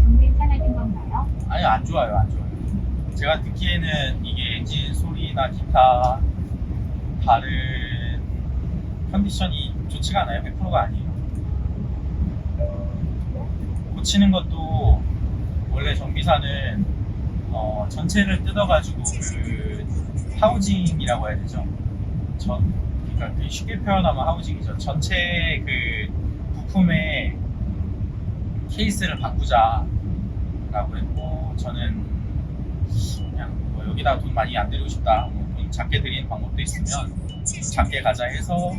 좀 괜찮아진 건가요? 아니, 안 좋아요, 안 좋아요. 제가 듣기에는 이게 엔진 소리나 기타 다른 컨디션이 좋지가 않아요. 100%가 아니에요. 고치는 것도 원래 정비사는 전체를 뜯어가지고 그 하우징이라고 해야 되죠. 그러니까 그 쉽게 표현하면 하우징이죠. 전체 그 부품의 케이스를 바꾸자라고 했고, 저는 그냥 뭐 여기다 돈 많이 안 들이고 싶다, 돈 작게 들이는 방법도 있으면 작게 가자 해서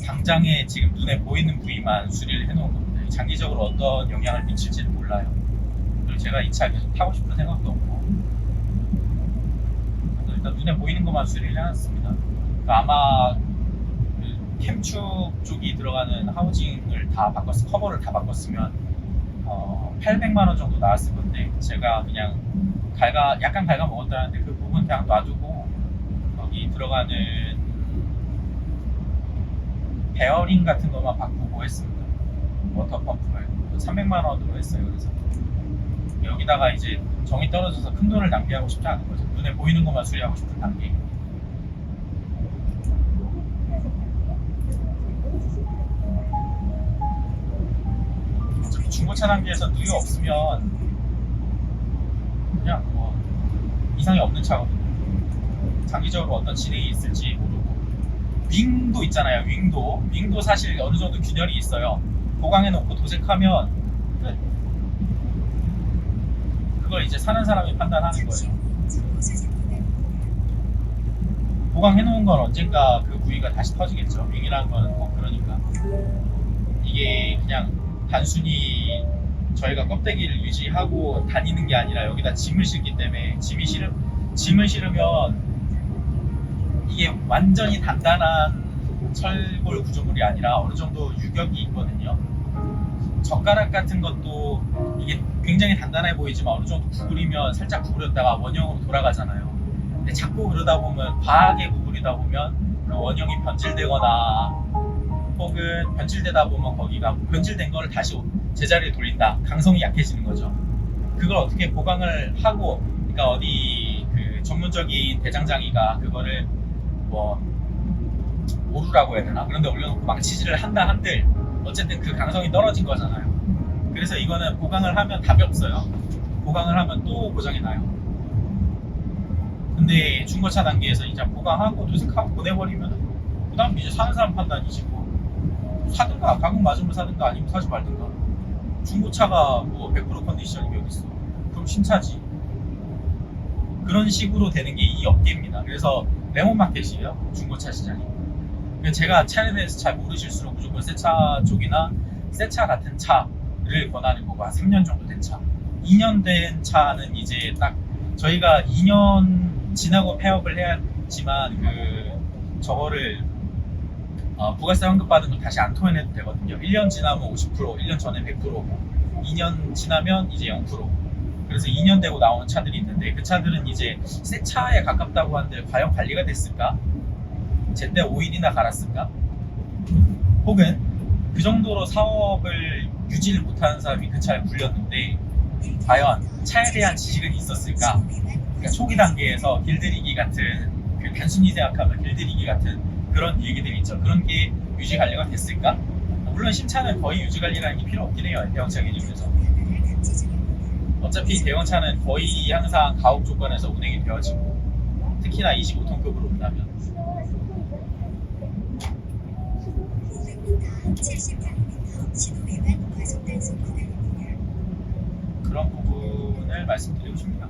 당장에 지금 눈에 보이는 부위만 수리를 해놓은 겁니다. 장기적으로 어떤 영향을 미칠지는 몰라요. 그리고 제가 이 차 계속 타고 싶은 생각도 없고, 그래서 일단 눈에 보이는 것만 수리를 해놨습니다. 그러니까 아마 그 캠축 쪽이 들어가는 하우징을 다 커버를 다 바꿨으면 800만 원 정도 나왔을 건데, 제가 그냥 약간 갉아 먹었다는데 그 부분 그냥 놔두고 거기 들어가는 베어링 같은 것만 바꾸고 했습니다. 워터 펌프를 300만 원으로 했어요. 그래서 여기다가 이제 정이 떨어져서 큰 돈을 낭비하고 싶지 않은 거죠. 눈에 보이는 것만 수리하고 싶은 단계. 어차피 중고차 단계에서 누유 없으면 그냥 뭐 이상이 없는 차거든요. 장기적으로 어떤 진행이 있을지 모르고. 윙도 있잖아요. 윙도 사실 어느 정도 균열이 있어요. 보강해놓고 도색하면 끝. 그걸 이제 사는 사람이 판단하는 거예요. 보강해놓은 건 언젠가 그 부위가 다시 터지겠죠. 윙이라는 거는 꼭 그러니까. 이게 그냥 단순히 저희가 껍데기를 유지하고 다니는 게 아니라 여기다 짐을 싣기 때문에 짐을 실으면 이게 완전히 단단한 철골 구조물이 아니라 어느 정도 유격이 있거든요. 젓가락 같은 것도 이게 굉장히 단단해 보이지만 어느 정도 구부리면 살짝 구부렸다가 원형으로 돌아가잖아요. 근데 자꾸 그러다 보면 과하게 구부리다 보면 그 원형이 변질되거나 혹은 변질되다 보면 거기가 변질된 거를 다시 제자리에 돌린다. 강성이 약해지는 거죠. 그걸 어떻게 보강을 하고, 그러니까 어디 그 전문적인 대장장이가 그거를 뭐 오류라고 해야 되나? 그런데 올려놓고 망치질을 한다 한들 어쨌든 그 강성이 떨어진 거잖아요. 그래서 이거는 보강을 하면 답이 없어요. 보강을 하면 또 고장이 나요. 근데 중고차 단계에서 이제 보강하고 도색하고 보내버리면 그 다음 이제 사는 사람 판단이지 뭐. 사든가 가격 맞으면 사든가 아니면 사지 말든가. 중고차가 뭐 100% 컨디션이 여기 있어. 그럼 신차지. 그런 식으로 되는 게 이 업계입니다. 그래서 레몬마켓이에요. 중고차 시장이. 제가 차에 대해서 잘 모르실수록 무조건 새 차 쪽이나 새 차 같은 차를 권하는 거고, 한 3년 정도 된 차. 2년 된 차는 이제 딱 저희가 2년 지나고 폐업을 해야지만 저거를 부가세 환급 받은 걸 다시 안 토해내도 되거든요. 1년 지나면 50%, 1년 전에 100%, 2년 지나면 이제 0%. 그래서 2년 되고 나오는 차들이 있는데, 그 차들은 이제 새 차에 가깝다고 하는데 과연 관리가 됐을까? 제때 오일이나 갈았을까? 혹은 그 정도로 사업을 유지를 못하는 사람이 그 차를 굴렸는데 과연 차에 대한 지식은 있었을까? 그러니까 초기 단계에서 길들이기 같은, 그 단순히 생각하면 길들이기 같은 그런 얘기들이 있죠. 그런 게 유지 관리가 됐을까? 물론 신차는 거의 유지 관리라는 게 필요 없긴 해요. 대형차 기준에서. 어차피 대형차는 거의 항상 가혹 조건에서 운행이 되어지고, 특히나 25톤급으로 온다면. 그런 부분을 말씀드리고 싶습니다.